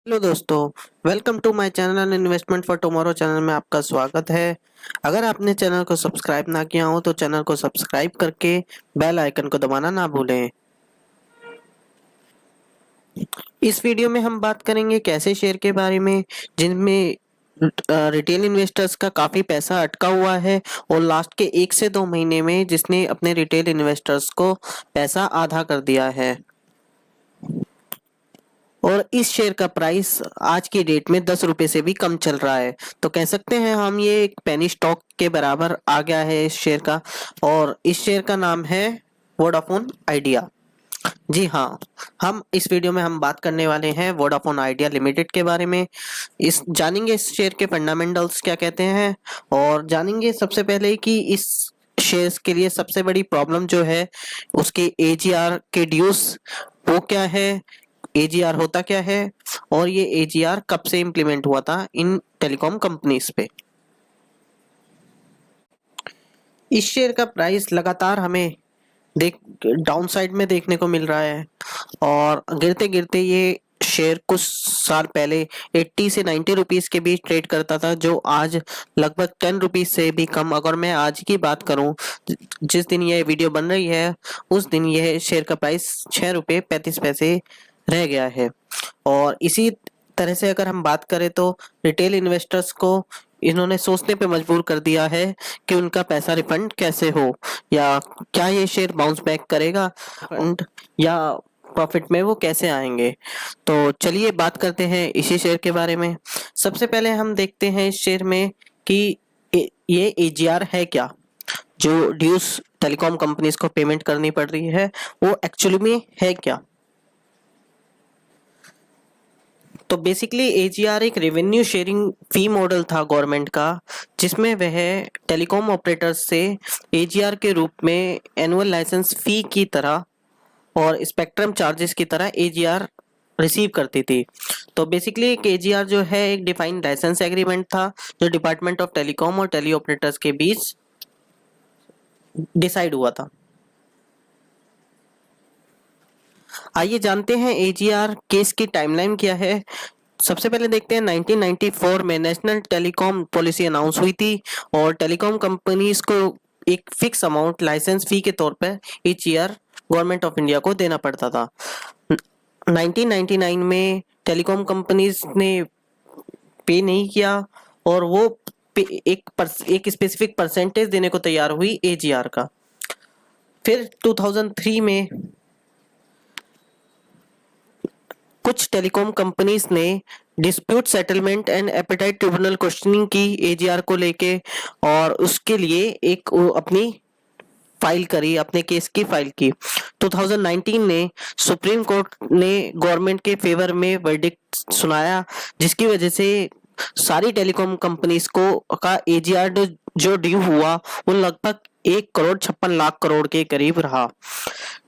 Hello दोस्तों, welcome to my channel investment for tomorrow. Channel में आपका स्वागत है। अगर आपने चैनल को सब्सक्राइब ना किया हो तो चैनल को सब्सक्राइब करके बेल आइकन को दबाना ना भूलें। इस वीडियो में हम बात करेंगे कैसे शेयर के बारे में जिनमें रिटेल इन्वेस्टर्स का काफी पैसा अटका हुआ है और लास्ट के 1 से 2 महीने में जिसने अपने रिटेल इन्वेस्टर्स को पैसा आधा कर दिया है। और इस शेयर का प्राइस आज की डेट में 10 रुपए से भी कम चल रहा है, तो कह सकते हैं हम ये एक पेनी स्टॉक के बराबर आ गया है इस शेयर का। और इस शेयर का नाम है वोडाफोन आइडिया। जी हाँ, हम इस वीडियो में हम बात करने वाले हैं वोडाफोन आइडिया लिमिटेड के बारे में। इस जानेंगे इस शेयर के फंडामेंटल्स क्या कहते हैं, और जानेंगे सबसे पहले कि इस शेयर्स के लिए सबसे बड़ी प्रॉब्लम जो है उसके एजीआर के ड्यूस वो क्या है, एजीआर होता क्या है, और ये एजीआर कब से इम्प्लीमेंट हुआ था इन टेलीकॉम कंपनीज पे। इस शेयर का प्राइस लगातार हमें देख डाउन साइड में देखने को मिल रहा है और गिरते गिरते ये शेयर कुछ साल पहले 80 से 90 रुपीस के बीच ट्रेड करता था, जो आज लगभग 10 रुपीस से भी कम। अगर मैं आज की बात करूं, जिस दिन ये वीडियो बन रही है उस दिन यह शेयर का प्राइस 6 रुपये 35 पैसे रह गया है। और इसी तरह से अगर हम बात करें तो रिटेल इन्वेस्टर्स को इन्होंने सोचने पे मजबूर कर दिया है कि उनका पैसा रिफंड कैसे हो, या क्या ये शेयर बाउंस बैक करेगा फंड, या प्रॉफिट में वो कैसे आएंगे। तो चलिए बात करते हैं इसी शेयर के बारे में। सबसे पहले हम देखते हैं इस शेयर में कि ये एजीआर है क्या, जो ड्यूस टेलीकॉम कंपनीज को पेमेंट करनी पड़ रही है वो एक्चुअली में है क्या। तो बेसिकली एजीआर एक रेवेन्यू शेयरिंग फी मॉडल था गवर्नमेंट का, जिसमें वह टेलीकॉम ऑपरेटर्स से एजीआर के रूप में एनुअल लाइसेंस फी की तरह और स्पेक्ट्रम चार्जेस की तरह एजीआर रिसीव करती थी। तो बेसिकली एक एजीआर जो है एक डिफाइंड लाइसेंस एग्रीमेंट था जो डिपार्टमेंट ऑफ टेलीकॉम और टेली ऑपरेटर्स के बीच डिसाइड हुआ था। आइए जानते हैं एजीआर केस की टाइमलाइन क्या है। सबसे पहले देखते हैं 1994 में नेशनल टेलीकॉम पॉलिसी अनाउंस हुई थी और टेलीकॉम कंपनीज को एक फिक्स अमाउंट लाइसेंस फी के तौर पर each year government of India को देना पड़ता था। 1999 में टेलीकॉम कंपनीज ने पे नहीं किया और वो एक स्पेसिफिक परसेंटेज देने को तैयार हुई एजीआर का। फिर 2003 में कुछ टेलीकॉम कंपनीज ने dispute settlement and appellate tribunal questioning की एजीआर को लेके, और उसके लिए एक अपनी फाइल करी, अपने केस की फाइल की। 2019 ने सुप्रीम कोर्ट ने गवर्नमेंट के फेवर में वर्डिक्ट सुनाया, जिसकी वजह से सारी टेलीकॉम कंपनीज को का एजीआर जो ड्यू हुआ वो लगभग 1 करोड़ 56 लाख करोड़ के करीब रहा।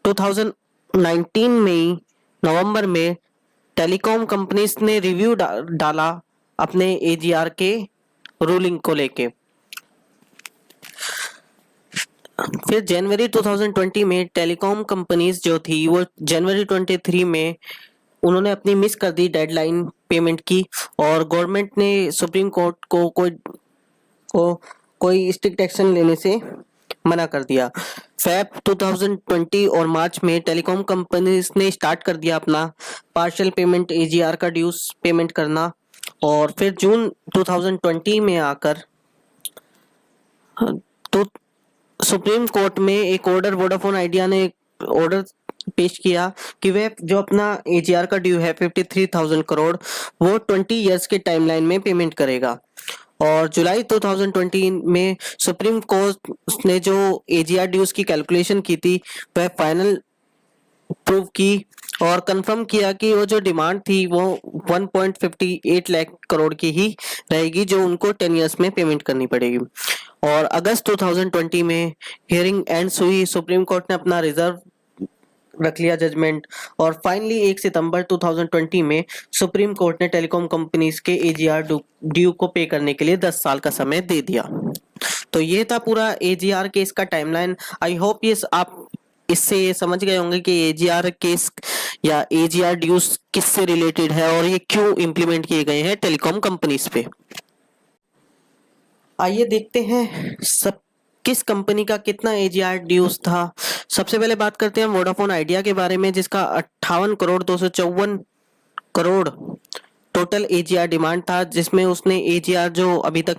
2019 में नवंबर में टेलीकॉम कंपनीज ने रिव्यू डाला अपने एजीआर के रूलिंग को लेके। फिर जनवरी 2020 में टेलीकॉम कंपनीज जो थी वो जनवरी 23 में उन्होंने अपनी मिस कर दी डेडलाइन पेमेंट की, और गवर्नमेंट ने सुप्रीम कोर्ट को कोई स्ट्रिक्ट एक्शन लेने से मना कर दिया। फेब 2020 और मार्च में टेलीकॉम कंपनीज ने स्टार्ट कर दिया अपना पार्शियल पेमेंट एजीआर का ड्यूस पेमेंट करना, और फिर जून 2020 में आकर तो सुप्रीम कोर्ट में एक ऑर्डर वोडाफोन आइडिया ने ऑर्डर पेश किया कि वह जो अपना एजीआर का ड्यू है 53,000 करोड़ वो 20 इयर्स के टाइमलाइन में पेमेंट करेगा। और जुलाई 2020 में सुप्रीम कोर्ट ने जो एजीआर ड्यूज की कैलकुलेशन की थी वह फाइनल प्रूव की और कंफर्म किया कि वो जो डिमांड थी वो 1.58 लाख करोड़ की ही रहेगी, जो उनको 10 इयर्स में पेमेंट करनी पड़ेगी। और अगस्त 2020 में हियरिंग एंड्स हुई, सुप्रीम कोर्ट ने अपना रिजर्व रख लिया जजमेंट, और फाइनली 1 सितंबर 2020 में सुप्रीम कोर्ट ने टेलीकॉम कंपनीज के एजीआर ड्यू को पे करने के लिए 10 साल का समय दे दिया। तो ये था पूरा एजीआर केस का टाइमलाइन। आई होप ये आप इससे ये समझ गए होंगे कि एजीआर केस या एजीआर ड्यूज किससे रिलेटेड है और ये क्यों इम्प्लीमेंट किए गए हैं टेलीकॉम कंपनीज पे। आइए देखते हैं सब किस कंपनी का कितना एजीआर ड्यूज था। सबसे पहले बात करते हैं वोडाफोन आइडिया के बारे में, जिसका 58 crore 254 crore total AGR demand था, जिसमें उसने एजीआर जो अभी तक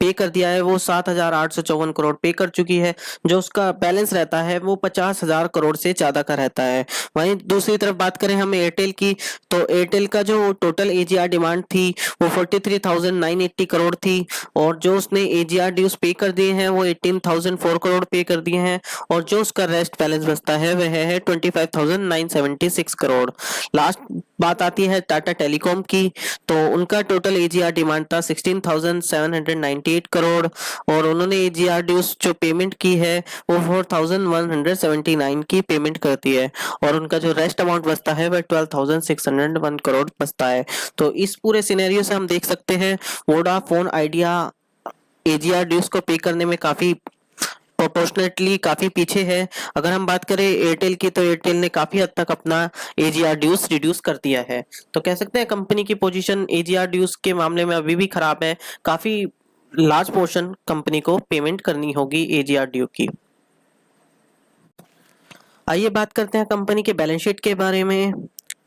पे कर दिया है वो 7,854 करोड़ पे कर चुकी है। जो उसका बैलेंस रहता है वो 50,000 करोड़ से ज्यादा का रहता है। वहीं दूसरी तरफ बात करें हम एयरटेल की, तो एयरटेल का जो टोटल एजीआर डिमांड थी वो 43,980 करोड़ थी, और जो उसने एजीआर ड्यूज पे कर दिए हैं वो 18,004 करोड़ पे कर दिए हैं, और जो उसका रेस्ट बैलेंस बचता है वह है 25,976 करोड़। लास्ट बात आती है टाटा टेलीकॉम की, तो उनका टोटल एजीआर डिमांड था 16,798 करोड़, और उन्होंने एजीआर ड्यूज जो पेमेंट की है वो 4,179 की पेमेंट करती है, और उनका जो रेस्ट अमाउंट बचता है वह 12,601 करोड़ बचता है। तो इस पूरे सिनेरियो से हम देख सकते हैं वोडाफोन आइडिया एजीआर ड्यूज को पे करने में काफी प्रोपोर्शनेटली काफी पीछे है। अगर हम बात करें एयरटेल की, तो एयरटेल ने काफी हद तक अपना एजीआर ड्यूज रिड्यूस कर दिया है। तो कह सकते हैं कंपनी की पोजीशन एजीआर ड्यूज के मामले में अभी भी खराब है, काफी लार्ज पोर्शन कंपनी को पेमेंट करनी होगी एजीआर ड्यू की। आइए बात करते हैं कंपनी के बैलेंस शीट के बारे में।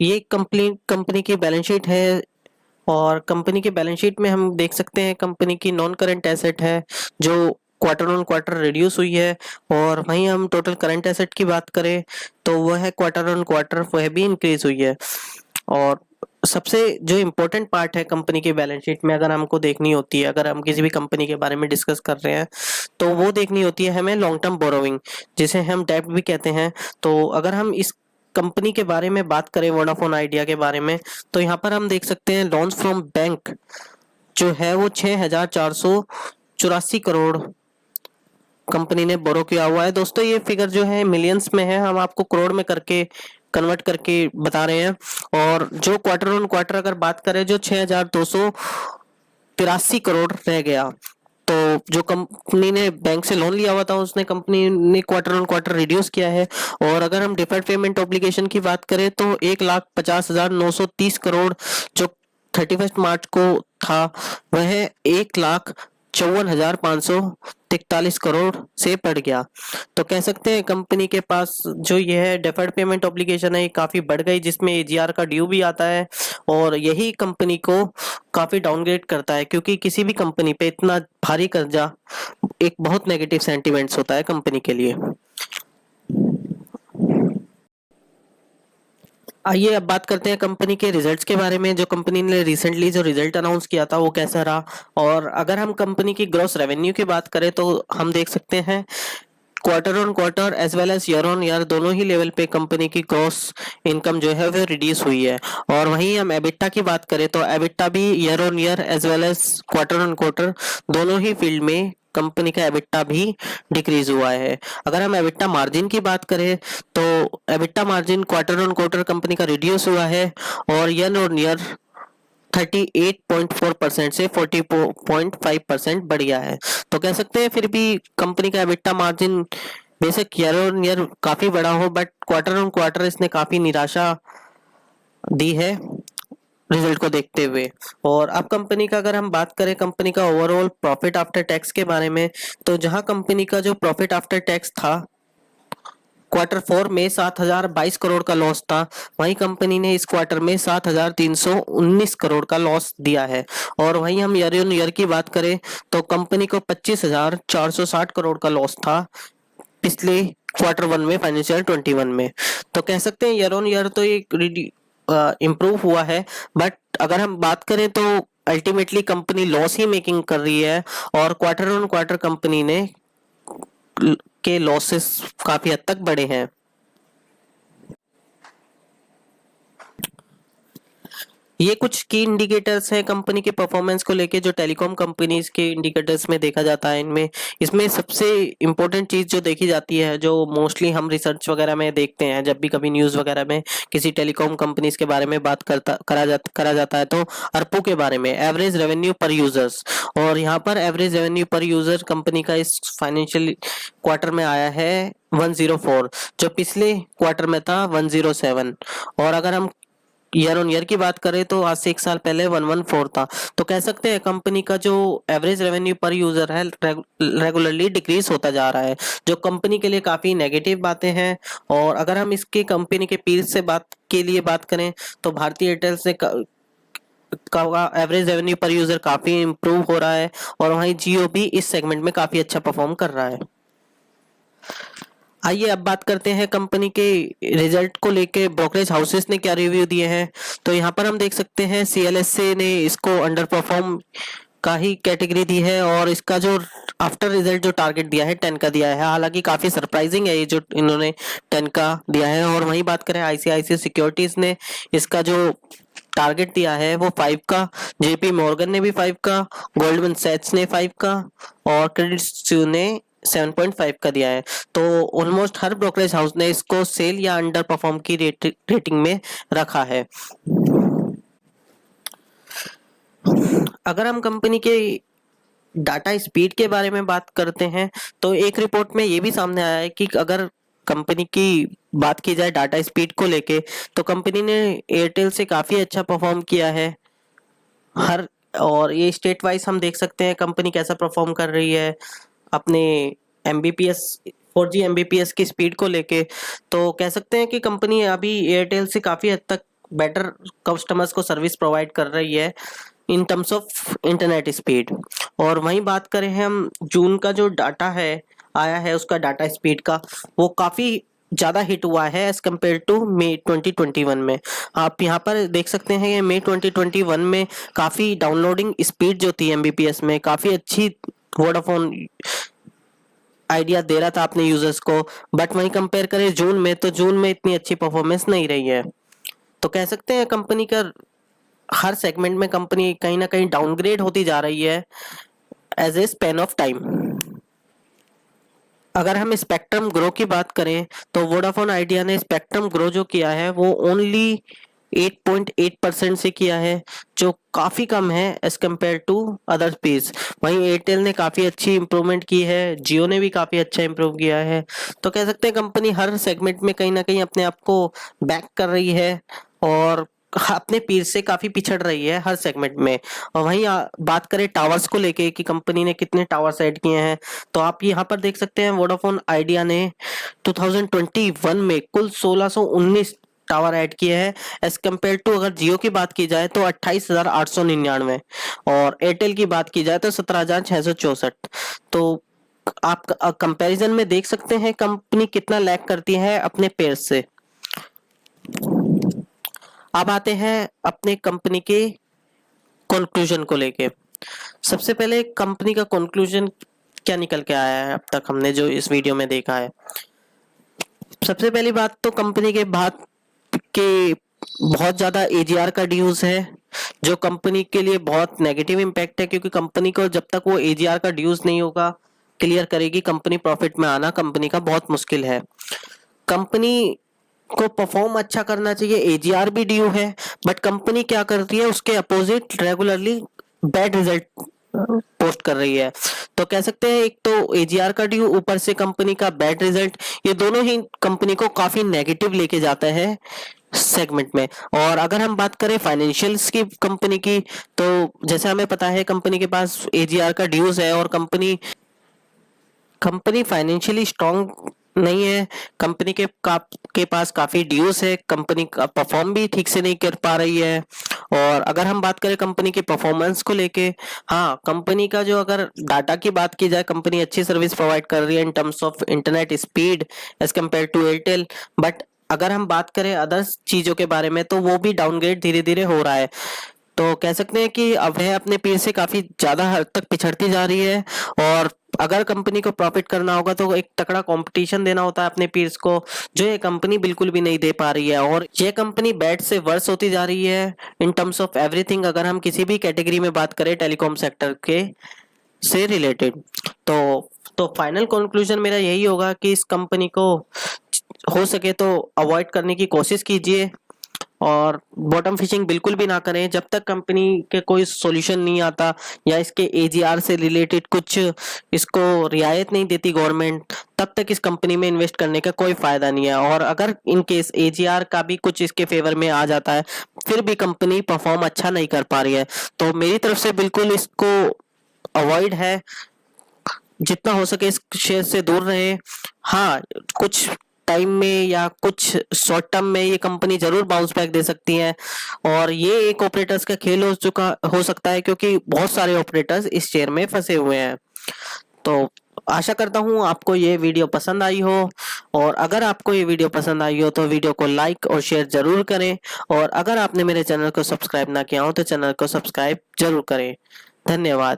ये कंपनी की बैलेंस शीट है, और कंपनी के बैलेंस शीट में हम देख सकते हैं कंपनी की नॉन करंट एसेट है जो क्वार्टर ऑन क्वार्टर रिड्यूस हुई है, और वहीं हम टोटल करंट एसेट की बात करें तो वह है क्वार्टर ऑन क्वार्टर वह भी इंक्रीज हुई है। और सबसे जो इम्पोर्टेंट पार्ट है कंपनी के बैलेंस शीट में अगर हमको देखनी होती है, अगर हम किसी भी कंपनी के बारे में डिस्कस कर रहे हैं, तो वो देखनी होती है हमें लॉन्ग टर्म बोरोइंग, जिसे हम डेब्ट भी कहते हैं। तो अगर हम इस कंपनी के बारे में बात करें वोडाफोन आइडिया के बारे में, तो यहाँ पर हम देख सकते हैं लोन्स फ्रॉम बैंक जो है वो 6,484 करोड़ कंपनी ने बोरो किया हुआ है। दोस्तों ये फिगर जो है मिलियंस में है, हम आपको करोड़ में करके कन्वर्ट करके बता रहे हैं। और जो क्वार्टर ऑन क्वार्टर अगर बात करें, जो 6,283 करोड़ रह गया, तो जो कंपनी ने बैंक से लोन लिया हुआ था उसने कंपनी ने क्वार्टर ऑन क्वार्टर रिड्यूस किया है। और अगर हम डिफर्ड पेमेंट ऑब्लिगेशन की बात करें तो 1,50,930 करोड़ जो 31 मार्च को था वह 1,54,543 करोड़ से बढ़ गया। तो कह सकते हैं कंपनी के पास जो ये है डिफर्ड पेमेंट ऑब्लिगेशन है ये काफी बढ़ गई, जिसमें एजीआर का ड्यू भी आता है, और यही कंपनी को काफी डाउनग्रेड करता है, क्योंकि किसी भी कंपनी पे इतना भारी कर्जा एक बहुत नेगेटिव सेंटिमेंट्स होता है कंपनी के लिए। आइए अब बात करते हैं कंपनी के रिजल्ट्स के बारे में। जो कंपनी ने रिसेंटली जो रिजल्ट अनाउंस किया था वो कैसा रहा, और अगर हम कंपनी की ग्रॉस रेवेन्यू की बात करें तो हम देख सकते हैं quarter on quarter as well as year on year दोनों ही लेवल पे कंपनी की ग्रॉस इनकम जो है वो रिड्यूस हुई है। और वहीं हम एबिटा की बात करें तो एबिटा भी year on year as well as quarter on quarter दोनों ही फील्ड में कंपनी का एबिटा भी डिक्रीज हुआ है। अगर हम एबिटा मार्जिन की बात करें तो EBITDA margin quarter on quarter company का रिड्यूस हुआ है, और ईयर ऑन ईयर 38.4% से 40.5% बढ़ गया है। तो कह सकते हैं फिर भी कंपनी का एबिटा मार्जिन बेशक ईयर ऑन ईयर काफी बड़ा हो, बट क्वार्टर ऑन क्वार्टर इसने काफी निराशा दी है रिजल्ट को देखते हुए। और अब कंपनी का अगर हम बात करें कंपनी का ओवरऑल प्रॉफिट आफ्टर टैक्स के बारे में, तो जहां कंपनी का जो प्रॉफिट आफ्टर टैक्स था क्वार्टर 4 में 7,022 करोड़ का लॉस था, वहीं कंपनी ने इस क्वार्टर में 7,319 करोड़ का लॉस दिया है। और वहीं हम ईयर ऑन ईयर की बात करें तो कंपनी को 25,460 करोड़ का लॉस था पिछले क्वार्टर 1 में फाइनेंशियल 21 में। तो कह सकते हैं ईयर ऑन ईयर तो एक इम्प्रूव हुआ है, बट अगर हम बात करें तो अल्टीमेटली कंपनी लॉस ही मेकिंग कर रही है, और क्वार्टर ऑन क्वार्टर कंपनी ने के लॉसेस काफी हद तक बढ़े हैं। ये कुछ की इंडिकेटर्स हैं कंपनी के परफॉर्मेंस को लेके जो टेलीकॉम कंपनीज के इंडिकेटर्स में देखा जाता है। इनमें इसमें सबसे इम्पोर्टेंट चीज जो देखी जाती है, जो मोस्टली हम रिसर्च वगैरह में देखते हैं जब भी कभी न्यूज़ वगैरह में किसी टेलीकॉम कंपनीज के बारे में बात करा जाता है, तो अरपू के बारे में, एवरेज रेवेन्यू पर यूजर्स। और यहाँ पर एवरेज रेवेन्यू पर यूजर कंपनी का इस फाइनेंशियल क्वार्टर में आया है 104, जो पिछले क्वार्टर में था 107। और अगर हम ईयर ऑन ईयर की बात करें तो आज से एक साल पहले 114 था। तो कह सकते हैं कंपनी का जो एवरेज रेवेन्यू पर यूजर है रेगुलरली डिक्रीज होता जा रहा है, जो कंपनी के लिए काफी नेगेटिव बातें हैं। और अगर हम इसके कंपनी के पीर से बात करें तो भारतीय एयरटेल से का एवरेज रेवेन्यू पर यूजर काफी इम्प्रूव हो रहा है, और वहीं जियो भी इस सेगमेंट में काफी अच्छा परफॉर्म कर रहा है। आइए अब बात करते हैं कंपनी के रिजल्ट को लेके ब्रोकरेज हाउसेस ने क्या रिव्यू दिए हैं। तो यहाँ पर हम देख सकते हैं सीएलएसए ने इसको अंडर परफॉर्म का ही कैटेगरी दी है, और इसका जो आफ्टर रिजल्ट जो टारगेट दिया है 10 का दिया है। हालांकि काफी सरप्राइजिंग है ये जो इन्होंने 10 का दिया है। और वहीं बात करें आईसीआईसीआई सिक्योरिटीज ने इसका जो टारगेट दिया है वो 5 का, जेपी मॉर्गन ने भी 5 का, गोल्डमैन सैच्स ने 5 का, और क्रेडिट स्विस ने 7.5 का दिया है। तो ऑलमोस्ट हर ब्रोकरेज हाउस ने इसको सेल या अंडर परफॉर्म की रेटिंग में रखा है। अगर हम कंपनी के डाटा स्पीड के बारे में बात करते हैं तो एक रिपोर्ट में ये भी सामने आया है कि अगर कंपनी की बात की जाए डाटा स्पीड को लेके, तो कंपनी ने एयरटेल से काफी अच्छा परफॉर्म किया है हर। और ये स्टेट वाइज हम देख सकते हैं कंपनी कैसा परफॉर्म कर रही है अपने एमबीपीएस 4G एमबीपीएस की स्पीड को लेके। तो कह सकते हैं कि कंपनी अभी एयरटेल से काफी हद तक बेटर कस्टमर्स को सर्विस प्रोवाइड कर रही है in terms of internet speed. और वहीं बात करें हम जून का जो डाटा है आया है उसका डाटा स्पीड का, वो काफी ज्यादा हिट हुआ है एज कम्पेयर टू मई 2021 में। आप यहाँ पर देख सकते हैं मई 2021 में काफी डाउनलोडिंग स्पीड जो थी एमबीपीएस में काफी अच्छी वोडाफोन आइडिया दे रहा था अपने यूजर्स को। बट वहीं कंपेयर करें जून में, तो जून में इतनी अच्छी परफॉर्मेंस नहीं रही है। तो कह सकते हैं कंपनी का हर सेगमेंट में कंपनी कहीं ना कहीं डाउनग्रेड होती जा रही है as a span of time. अगर हम स्पेक्ट्रम ग्रो की बात करें तो वोडाफोन आइडिया ने स्पेक्ट्रम ग्रो जो किया है वो ओनली 8.8% से किया है, जो काफी कम है as compare to other space. वहीं एयरटेल ने काफी अच्छी इंप्रूवमेंट की है, जियो ने भी काफी अच्छा इंप्रूव किया है। तो कह सकते हैं कंपनी हर सेगमेंट में कहीं ना कहीं अपने आप को बैक कर रही है और अपने पीर से काफी पिछड़ रही है हर सेगमेंट में। और वहीं बात करें टावर्स को लेके कि कंपनी ने कितने टावर्स ऐड किए हैं, तो आप यहाँ पर देख सकते हैं वोडाफोन आइडिया ने 2021 में कुल 1619 टावर ऐड किए हैं एज कम्पेयर टू अगर जियो की बात की जाए तो 28,899, और एयरटेल की बात की जाए तो 17,664। तो आप कंपैरिजन में देख सकते हैं कंपनी कितना लैग करती है अपने पेयर से। अब आते हैं अपने कंपनी के कंक्लूजन को लेके। सबसे पहले कंपनी का कंक्लूजन क्या निकल के आया है अब तक हमने जो इस वीडियो में देखा है। सबसे पहली बात तो कंपनी के बात के बहुत ज्यादा एजीआर का ड्यूज है, जो कंपनी के लिए बहुत नेगेटिव इम्पैक्ट है, क्योंकि कंपनी को जब तक वो एजीआर का ड्यूज नहीं होगा क्लियर करेगी कंपनी प्रॉफिट में आना कंपनी का बहुत मुश्किल है। कंपनी को परफॉर्म अच्छा करना चाहिए, एजीआर भी ड्यू है, बट कंपनी क्या करती है उसके opposite regularly bad result post कर रही है। तो कह सकते हैं एक तो एजीआर का ड्यू ऊपर से कंपनी का बैड रिजल्ट, ये दोनों ही कंपनी को काफी नेगेटिव लेके जाता है सेगमेंट में। और अगर हम बात करें फाइनेंशियल्स की कंपनी की, तो जैसे हमें पता है कंपनी के पास एजीआर का ड्यूज है और कंपनी फाइनेंशियली स्ट्रांग नहीं है, कंपनी के पास काफी ड्यूज है, कंपनी का परफॉर्म भी ठीक से नहीं कर पा रही है। और अगर हम बात करें कंपनी की परफॉर्मेंस को लेके, हाँ कंपनी का जो अगर डाटा की बात की जाए कंपनी अच्छी सर्विस प्रोवाइड कर रही है in terms of internet speed as compare to Airtel. But अगर हम बात करें अदर्स चीजों के बारे में तो वो भी डाउनग्रेड धीरे धीरे हो रहा है। तो कह सकते हैं कि अब वह अपने पीर से काफी ज्यादा हद तक पिछड़ती जा रही है, और अगर कंपनी को प्रॉफिट करना होगा तो एक तगड़ा कंपटीशन देना होता है अपने पीयर्स को, जो ये कंपनी बिल्कुल भी नहीं दे पा रही है। और ये कंपनी बैड से वर्स होती जा रही है इन टर्म्स ऑफ एवरीथिंग, अगर हम किसी भी कैटेगरी में बात करें टेलीकॉम सेक्टर के से रिलेटेड। तो फाइनल कंक्लूजन मेरा यही होगा कि इस कंपनी को हो सके तो अवॉइड करने की कोशिश कीजिए और बॉटम फिशिंग बिल्कुल भी ना करें जब तक कंपनी के कोई सॉल्यूशन नहीं आता या इसके एजीआर से रिलेटेड कुछ इसको रियायत नहीं देती गवर्नमेंट, तब तक इस कंपनी में इन्वेस्ट करने का कोई फायदा नहीं है। और अगर इन केस एजीआर का भी कुछ इसके फेवर में आ जाता है फिर भी कंपनी परफॉर्म अच्छा नहीं कर पा रही है, तो मेरी तरफ से बिल्कुल इसको अवॉइड है, जितना हो सके इस शेयर से दूर रहे। हाँ, कुछ टाइम में या कुछ शॉर्ट टर्म में ये कंपनी जरूर बाउंस बैक दे सकती है और ये एक ऑपरेटर्स का खेल हो सकता है, क्योंकि बहुत सारे ऑपरेटर्स इस शेयर में फंसे हुए हैं। तो आशा करता हूँ आपको ये वीडियो पसंद आई हो, और अगर आपको ये वीडियो पसंद आई हो तो वीडियो को लाइक और शेयर जरूर करें, और अगर आपने मेरे चैनल को सब्सक्राइब ना किया हो तो चैनल को सब्सक्राइब जरूर करें। धन्यवाद।